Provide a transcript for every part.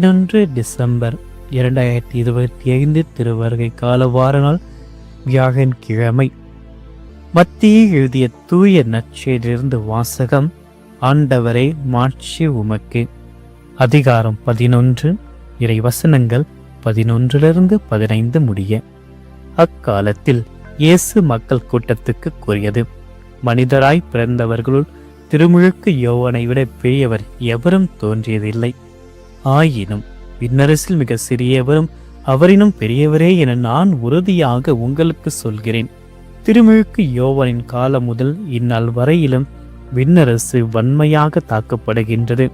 11 December 2025 திருவருகை கால வார நாள் வியாழக்கிழமை. மத்திய எழுதிய தூய நற்செய்தியிலிருந்து வாசகம். ஆண்டவரே மாட்சி உமக்கு. அதிகாரம் 11, இறை வசனங்கள் 11-15 முடிய. அக்காலத்தில் இயேசு மக்கள் கூட்டத்துக்கு கூறியது, மனிதராய் பிறந்தவர்களுள் திருமுழுக்கு யோவானை விட பெரியவர் எவரும் தோன்றியதில்லை. ஆயினும் விண்ணரசில் மிக சிறியவரும் அவரினும் பெரியவரே என நான் உறுதியாக உங்களுக்கு சொல்கிறேன். திருமுழுக்கு யோவானின் காலம் முதல் இந்நாள் வரையிலும் விண்ணரசு வன்மையாக தாக்கப்படுகின்றது.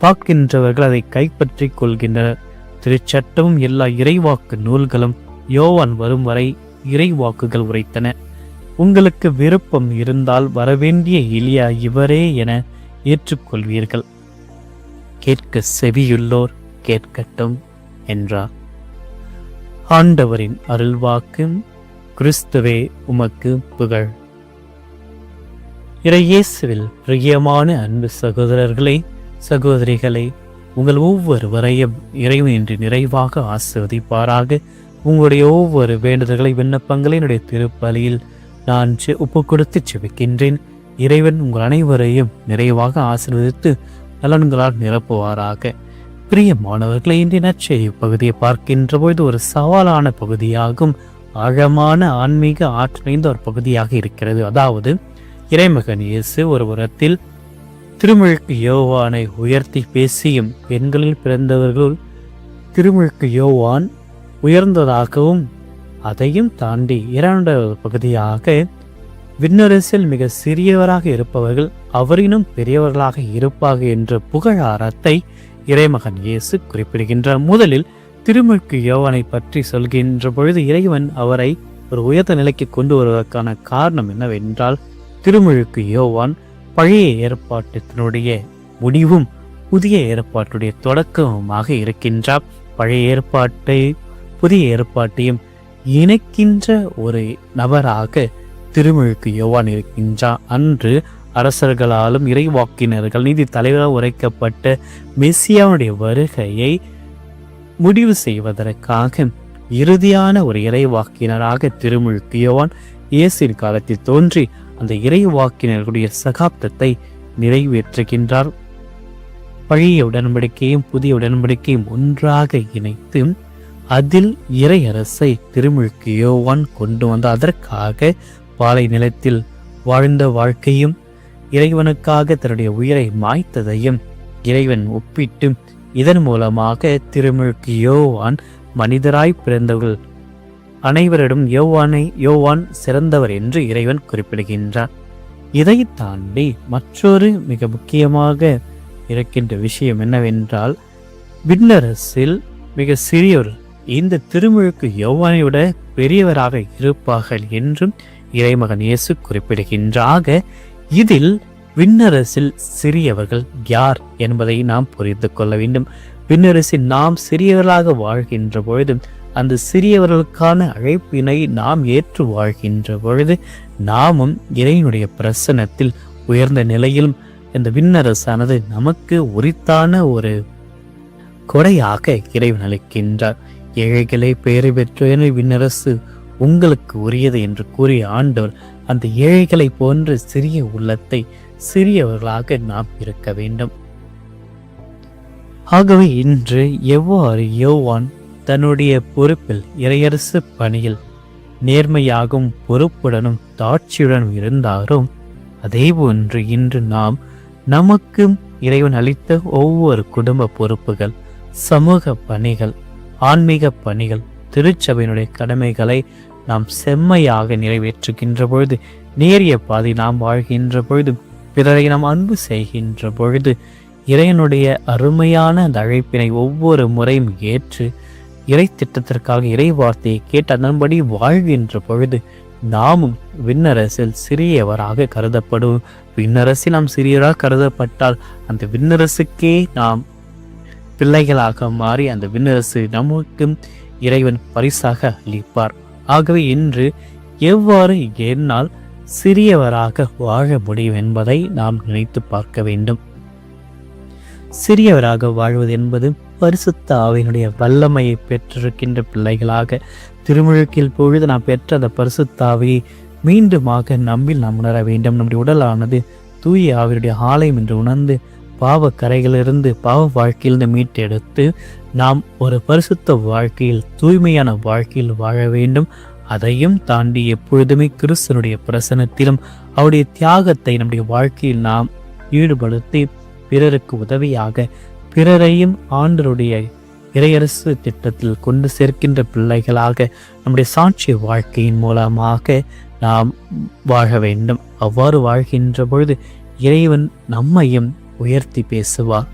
பார்க்கின்றவர்கள் அதை கைப்பற்றிக் கொள்கின்றனர். திருச்சட்டமும் எல்லா இறைவாக்கு நூல்களும் யோவான் வரும் வரை இறைவாக்குகள் உரைத்தன. உங்களுக்கு விருப்பம் இருந்தால் வரவேண்டிய எலியா இவரே என ஏற்றுக்கொள்வீர்கள். கேட்க செவியுள்ளோர் கேட்கட்டும் என்றார். ஆண்டவரின் அருள்வாக்கு. கிறிஸ்துவே உமக்கு புகழ். இறையேசுவில் பிரியமான அன்பு சகோதரர்களே, சகோதரிகளே, உங்கள் ஒவ்வொருவரையும் இறைவன் இன்று நிறைவாக ஆசீர்வதிப்பாராக. உங்களுடைய ஒவ்வொரு வேண்டுதல்களை விண்ணப்பங்களை என்னுடைய திருப்பலியில் நான் ஒப்பு கொடுத்து செபிக்கின்றேன். இறைவன் உங்கள் அனைவரையும் நிறைவாக ஆசீர்வதித்து நலன்களால் நிரப்புவாராக. பிரியமானவர்களை, இன்றைய நற்செய்தி பகுதியை பார்க்கின்ற பொழுது ஒரு சவாலான பகுதியாகும். ஆழமான ஆன்மீக ஆற்றலைந்த ஒரு பகுதியாக இருக்கிறது. அதாவது இறைமகன் இயேசு ஒரு புறத்தில் திருமுழுக்கு யோவானை உயர்த்தி பேசியும், பெண்களில் பிறந்தவர்களுள் திருமுழுக்கு யோவான் உயர்ந்ததாகவும், அதையும் தாண்டி இரண்டாவது பகுதியாக விண்ணரசில் மிக சிறியவராக இருப்பவர்கள் அவரினும் பெரியவர்களாக இருப்பார்கள் என்ற புகழாரத்தை இறைமகன் இயேசு குறிப்பிடுகின்றார். முதலில் திருமுழுக்கு யோவானை பற்றி சொல்கின்ற பொழுது இறைவன் அவரை ஒரு உயர்ந்த நிலைக்கு கொண்டு வருவதற்கான காரணம் என்னவென்றால், திருமுழுக்கு யோவான் பழைய ஏற்பாட்டினுடைய முடிவும் புதிய ஏற்பாட்டுடைய தொடக்கமுமாக இருக்கின்றார். பழைய ஏற்பாட்டை புதிய ஏற்பாட்டையும் இணைக்கின்ற ஒரு நபராக திருமுழுக்கு யோவான் இருக்கின்றார். அன்று அரசர்களாலும் இறைவாக்கினர்கள் நீதி தலைவரால் உரைக்கப்பட்ட மெசியாவுடைய வருகையை முடிவு செய்வதற்காக இறுதியான ஒரு இறைவாக்கினராக திருமுழுக்கு யோவான் இயேசுவின் காலத்தில் தோன்றி அந்த இறைவாக்கினர்களுடைய சகாப்தத்தை நிறைவேற்றுகின்றார். பழைய உடன்படிக்கையும் புதிய உடன்படிக்கையும் ஒன்றாக இணைத்து அதில் இறையரசை திருமுழுக்கு யோவான் கொண்டு வந்த அதற்காக பாலை நிலத்தில் வாழ்ந்த வாழ்க்கையும் இறைவனுக்காக தன்னுடைய உயிரை மாய்த்ததையும் இறைவன் ஒப்பிட்டு இதன் மூலமாக திருமுழுக்கு யோவான் மனிதராய் பிறந்தவர்கள் அனைவரிடம் யோவான் சிறந்தவர் என்று இறைவன் குறிப்பிடுகின்றார். இதை தாண்டி மற்றொரு மிக முக்கியமாக இருக்கின்ற விஷயம் என்னவென்றால், விண்ணரசில் மிக சிறியோர் இந்த திருமுழுக்கு யோவானை விட பெரியவராக இருப்பார்கள் என்றும் இறைமகன் இயேசு குறிப்பிடுகின்றாக. இதில் விண்ணரசில் சிறியவர்கள் யார் என்பதை நாம் புரிந்து கொள்ள வேண்டும். விண்ணரசில் நாம் சிறியவர்களாக வாழ்கின்ற பொழுது அந்த சிறியவர்களுக்கான அழைப்பினை நாம் ஏற்று வாழ்கின்ற பொழுது நாமும் இறைவனுடைய பிரசன்னத்தில் உயர்ந்த நிலையிலும் இந்த விண்ணரசானது நமக்கு உரித்தான ஒரு கொடையாக இறைவன் அளிக்கின்றார். ஏழைகளை பெயரை பெற்ற விண்ணரசு உங்களுக்கு உரியது என்று கூறிய ஆண்டவர் அந்த ஏழைகளை போன்ற சிறிய உள்ளத்தை சிறியவர்களாக நாம் இருக்க வேண்டும். ஆகவே இன்று எவ்வாறு யோவான் தன்னுடைய பொறுப்பில் இறையரசு பணியில் நேர்மையாகவும் பொறுப்புடனும் தாட்சியுடனும் இருந்தாரோ, அதேபோன்று இன்று நாம் நமக்கும் இறைவன் அளித்த ஒவ்வொரு குடும்ப பொறுப்புகள், சமூக பணிகள், ஆன்மீக பணிகள், திருச்சபையினுடைய கடமைகளை நாம் செம்மையாக நிறைவேற்றுகின்ற பொழுது, நேரிய பாதை நாம் வாழ்கின்ற பொழுது, பிறரை நாம் அன்பு செய்கின்ற பொழுது, இறைவனுடைய அருமையான அந்த அழைப்பினை ஒவ்வொரு முறையும் ஏற்று இறை திட்டத்திற்காக இறை வார்த்தையை கேட்டு அதன்படி வாழ்கின்ற பொழுது நாமும் விண்ணரசில் சிறியவராக கருதப்படுவோம். விண்ணரசில் நாம் சிறியவராக கருதப்பட்டால் அந்த விண்ணரசுக்கே நாம் பிள்ளைகளாக மாறி அந்த விண்ணரசு நமக்கு இறைவன் பரிசாக அளிப்பார். ஆகவே இன்று எவ்வாறு என்னால் சிறியவராக வாழ முடியும் என்பதை நாம் நினைத்து பார்க்க வேண்டும். சிறியவராக வாழ்வது என்பது பரிசுத்த ஆவியினுடைய வல்லமையை பெற்றிருக்கின்ற பிள்ளைகளாக திருமுழுக்கில் பொழுது நாம் பெற்ற அந்த பரிசுத்த ஆவியை மீண்டுமாக நம்மில் நாம் உணர வேண்டும். நம்முடைய உடலானது தூய ஆவியுடைய ஆலயம் என்று உணர்ந்து பாவ கரைகளிலிருந்து பாவ வாழ்க்கையிலிருந்து மீட்டெடுத்து நாம் ஒரு பரிசுத்த வாழ்க்கையில் தூய்மையான வாழ்க்கையில் வாழ வேண்டும். அதையும் தாண்டி எப்பொழுதுமே கிறிஸ்தனுடைய பிரசனத்திலும் அவருடைய தியாகத்தை நம்முடைய வாழ்க்கையில் நாம் ஈடுபடுத்தி பிறருக்கு உதவியாக பிறரையும் ஆண்டருடைய இறையரசு திட்டத்தில் கொண்டு சேர்க்கின்ற பிள்ளைகளாக நம்முடைய சாட்சிய வாழ்க்கையின் மூலமாக நாம் வாழ வேண்டும். அவ்வாறு வாழ்கின்ற பொழுது இறைவன் நம்மையும் உயர்த்தி பேசுவார்.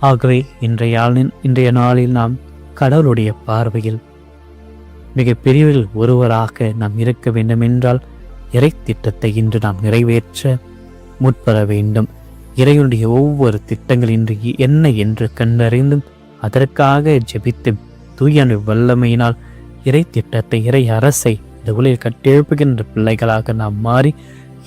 ஆகவே இன்றைய நாளில் நாம் கடவுளுடைய பார்வையில் மிக பெரியவர்கள் ஒருவராக நாம் இருக்க வேண்டும் என்றால் இறை திட்டத்தை இன்று நாம் நிறைவேற்ற முற்பட வேண்டும். இறைவனுடைய ஒவ்வொரு திட்டங்கள் இன்று என்ன என்று கண்டறிந்தும் அதற்காக ஜெபித்து தூயான வல்லமையினால் இறை திட்டத்தை இறை அரசை இந்த உலகில் கட்டெழுப்புகின்ற பிள்ளைகளாக நாம் மாறி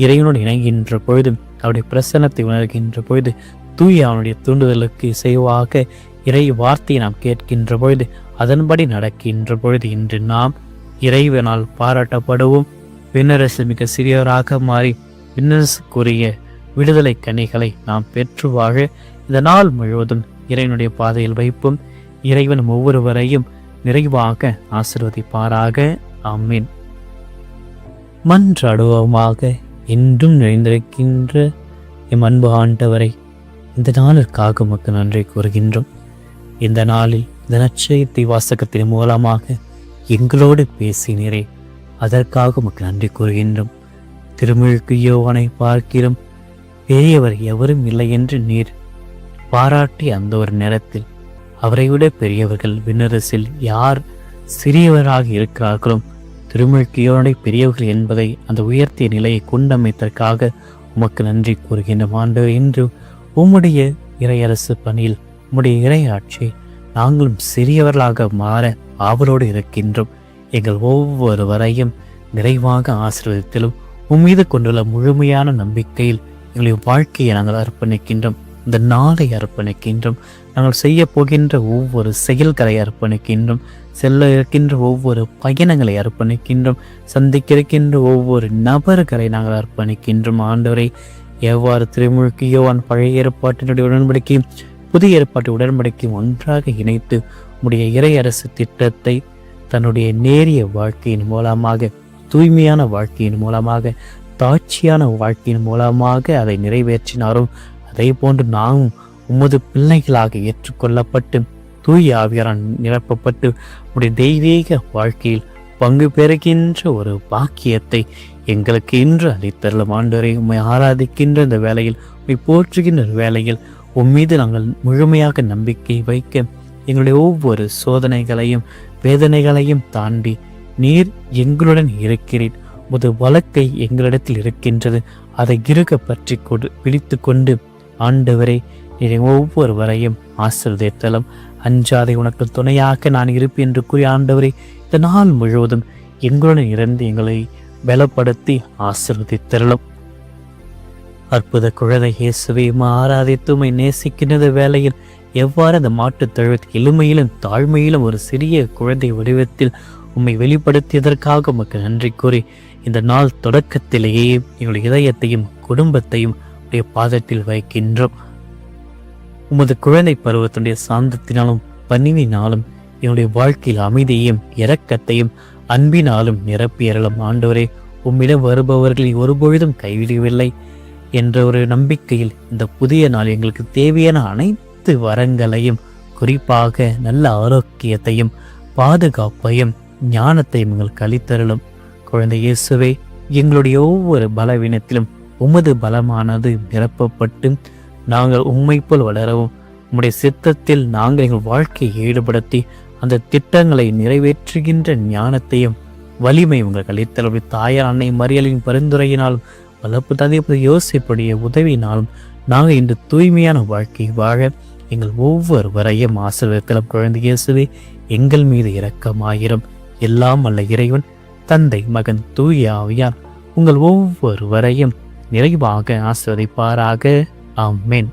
இறைவனோடு இணைகின்ற பொழுதும் அவருடைய பிரசன்னத்தை உணர்கின்ற பொழுது தூய அவனுடைய தூண்டுதலுக்கு இசைவாக இறை வார்த்தையை நாம் கேட்கின்ற பொழுது அதன்படி நடக்கின்ற பொழுது இன்று நாம் இறைவனால் பாராட்டப்படுவோம். விண்ணரசு மிக சிறியவராக மாறி விண்ணரசுக்குரிய விடுதலை கனிகளை நாம் பெற்று வாழ இந்த நாள் முழுவதும் இறைவனுடைய பாதையில் வைப்போம். இறைவன் ஒவ்வொருவரையும் நிறைவாக ஆசீர்வதிப்பாராக. ஆமீன். மன்றாடுவோமாக. என்றும் நிறைந்திருக்கின்ற எம் அன்பு ஆண்டவரை, இந்த நாளிற்காக உமக்கு நன்றி கூறுகின்றோம். இந்த நாளில் இந்த நற்செய்தி வாசகத்தின் மூலமாக எங்களோடு பேசினீரே, அதற்காக உமக்கு நன்றி கூறுகின்றோம். திருமுழுக்கு யோவானை பார்க்கிறோம் பெரியவர் எவரும் இல்லை என்று நீர் பாராட்டி அந்த ஒரு நேரத்தில் அவரை விட பெரியவர்கள் விண்ணரசில் யார் சிறியவராக இருக்கிறார்களோ திருமுழுக்கு யோவானை பெரியவர்கள் என்பதை அந்த உயர்த்திய நிலையை கொண்டமைத்தற்காக உமக்கு நன்றி கூறுகின்ற ஆண்டவர், இன்று உம்முடைய இறையரசு பணியில் உம்முடைய இறையாட்சி நாங்களும் சிறியவர்களாக மாற ஆவலோடு இருக்கின்றோம். எங்கள் ஒவ்வொருவரையும் நிறைவாக ஆசீர்வதித்திலும் உம்மீது கொண்டுள்ள முழுமையான நம்பிக்கையில் எங்களுடைய வாழ்க்கையை நாங்கள் அர்ப்பணிக்கின்றோம். இந்த நாளை அர்ப்பணிக்கின்றோம். நாங்கள் செய்ய போகின்ற ஒவ்வொரு செயல்களை அர்ப்பணிக்கின்றோம். செல்ல இருக்கின்ற ஒவ்வொரு பயணங்களை அர்ப்பணிக்கின்றோம். சந்திக்க இருக்கின்ற ஒவ்வொரு நபர்களை நாங்கள் அர்ப்பணிக்கின்றோம். ஆண்டவரை, எவ்வாறு திருமுழுக்கு யோவான் பழைய ஏற்பாட்டினுடைய உடன்படிக்கையும் புதிய ஏற்பாட்டு உடன்படிக்கையும் ஒன்றாக இணைத்து உடைய இறையரசு திட்டத்தை தன்னுடைய நேரிய வாழ்க்கையின் மூலமாக, தூய்மையான வாழ்க்கையின் மூலமாக, தாட்சியான வாழ்க்கையின் மூலமாக அதை நிறைவேற்றினாரோ அதே போன்று நாமும் உமது பிள்ளைகளாக ஏற்றுக்கொள்ளப்பட்டு தூய ஆவியாரால் நிரப்பப்பட்டு உடைய தெய்வீக வாழ்க்கையில் பங்கு பெறுகின்ற ஒரு பாக்கியத்தை எங்களுக்கு இன்று அளித்தருளும். ஆண்டவரை, உம்மை ஆராதிக்கின்ற இந்த வேளையில், உம்மை போற்றுகின்ற வேளையில் உம்மீது நாங்கள் முழுமையாக நம்பிக்கை வைக்க எங்களுடைய ஒவ்வொரு சோதனைகளையும் வேதனைகளையும் தாண்டி நீர் எங்களுடன் இருக்கிறீர். உமது வழக்கை எங்களிடத்தில் இருக்கின்றது. அதை இறுக பற்றி பிடித்து கொண்டு ஆண்டவரை நீர் ஒவ்வொருவரையும் ஆசீர்வதித்தலும். அஞ்சாதை, உனக்கு துணையாக நான் இருப்பேன் என்று கூறிய ஆண்டவரை, இந்த நாள் முழுவதும் எங்களுடன் இருந்து எங்களை பலப்படுத்தி ஆசீர்வதித்தருளும். அற்புத குழந்தை இயேசுவை ஆராதித்து உம்மை நேசிக்கின்ற வேளையில் எவ்வாறு அந்த மாட்டுத் தொழுவத்தில் எளிமையிலும் தாழ்மையிலும் ஒரு சிறிய குழந்தை வடிவத்தில் உம்மை வெளிப்படுத்தியதற்காக உமக்கு நன்றி கூறி இந்த நாள் தொடக்கத்திலேயே எங்களுடைய இதயத்தையும் குடும்பத்தையும் உடைய பாதத்தில் வைக்கின்றோம். உமது குழந்தை பருவத்தினுடைய சாந்தத்தினாலும் பணிவினாலும் என்னுடைய வாழ்க்கையில் அமைதியையும் இரக்கத்தையும் அன்பினாலும் நிரப்பியறலும். ஆண்டவரே, உம்மிடம் வருபவர்களை ஒருபொழுதும் கைவிடவில்லை என்ற ஒரு நம்பிக்கையில் இந்த புதிய நாள் எங்களுக்கு தேவையான அனைத்து வரங்களையும், குறிப்பாக நல்ல ஆரோக்கியத்தையும் பாதுகாப்பையும் ஞானத்தையும் எங்களுக்கு அளித்தருளும். குழந்தை இயேசுவே, எங்களுடைய ஒவ்வொரு பலவீனத்திலும் உமது பலமானது நிரப்பப்பட்டு நாங்கள் உம்மை போல் வளரவும், உம்முடைய சித்தத்தில் நாங்கள் எங்கள் வாழ்க்கையை ஈடுபடுத்தி அந்த திட்டங்களை நிறைவேற்றுகின்ற ஞானத்தையும் வலிமை உங்களுக்கு அளித்தல். தாயார் அன்னை மரியாளின் பரிந்துரையினாலும் வளர்ப்பு தந்தை யோசிப்புடைய உதவியினாலும் நாங்கள் இன்று தூய்மையான வாழ்க்கை வாழ எங்கள் ஒவ்வொருவரையும் ஆசீர்வதித்தலும். குழந்தை இயேசுவே, எங்கள் மீது இரக்கமாயிரும். எல்லாம் அல்ல இறைவன், தந்தை, மகன், தூய ஆவியார் உங்கள் ஒவ்வொருவரையும் நிறைவாக ஆசீர்வதிப்பாராக. ஆமென்.